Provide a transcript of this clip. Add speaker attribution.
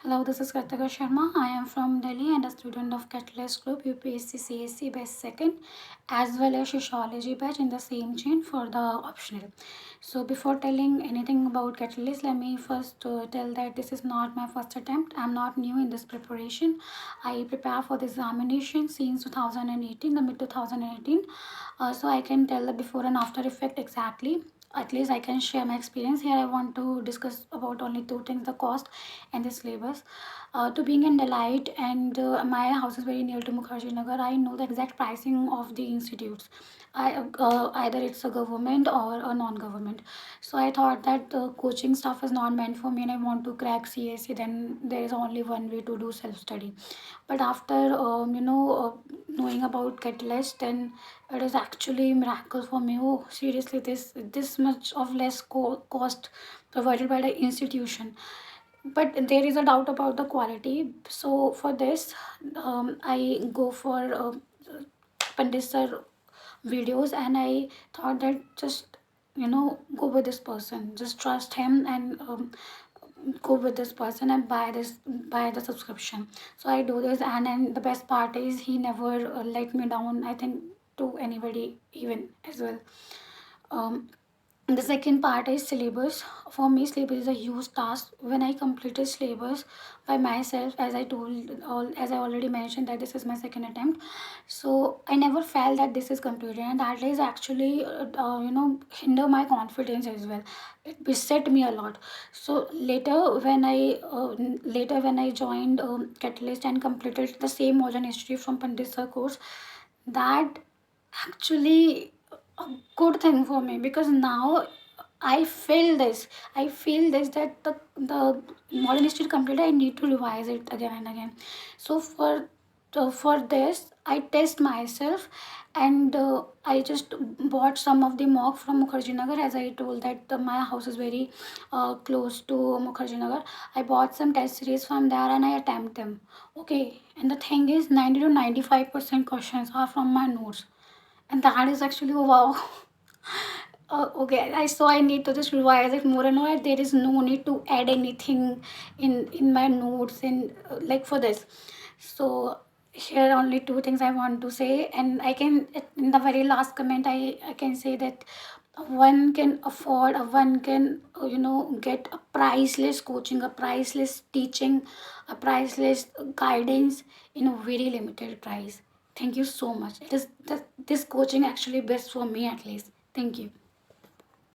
Speaker 1: Hello, this is Kritika Sharma. I am from Delhi and a student of Catalyst Group UPSC CSC Best Second as well as Sociology batch in the same chain for the optional. So before telling anything about Catalyst, let me first tell that this is not my first attempt. I'm not new in this preparation. I prepare for the examination since 2018, the mid 2018. So I can tell the before and after effect exactly. At least I can share my experience. Here I want to discuss about only two things: the cost and the syllabus. To being in Delight, and my house is very near to Mukherjee Nagar, I know the exact pricing of the institutes. Either it's a government or a non-government. So I thought that the coaching stuff is not meant for me, and I want to crack CSC. Then there is only one way to do self-study. But after knowing about Catalyst, then it is actually miracle for me. Oh, seriously, this much of less cost provided by the institution. But there is a doubt about the quality. So for this, I go for Pandit sir videos, and I thought that just go with this person, just trust him, and go with this person and buy the subscription. So I do this, and the best part is he never let me down, I think, to anybody even as well. um, the second part is syllabus. For me, syllabus is a huge task. When I completed syllabus by myself, as I already mentioned, that this is my second attempt. So I never felt that this is completed, and that is actually hinder my confidence as well. It beset me a lot. So later when I joined Catalyst and completed the same modern history from Pandit Sir course, that actually a good thing for me, because now I feel this that the modern history completed, I need to revise it again and again. So for this I test myself, and I just bought some of the mock from Mukherjee Nagar. As I told that my house is very close to Mukherjee Nagar. I bought some test series from there and I attempt them. Okay, and the thing is, 90 to 95% questions are from my notes, and that is actually, oh, wow. Okay, I need to just revise it more and more. There is no need to add anything in my notes, and like for this. So here only two things I want to say, and I can, in the very last comment, I can say that one can afford, one can get a priceless coaching, a priceless teaching, a priceless guidance in a very limited price. Thank you so much. It is this coaching actually best for me, at least. Thank you.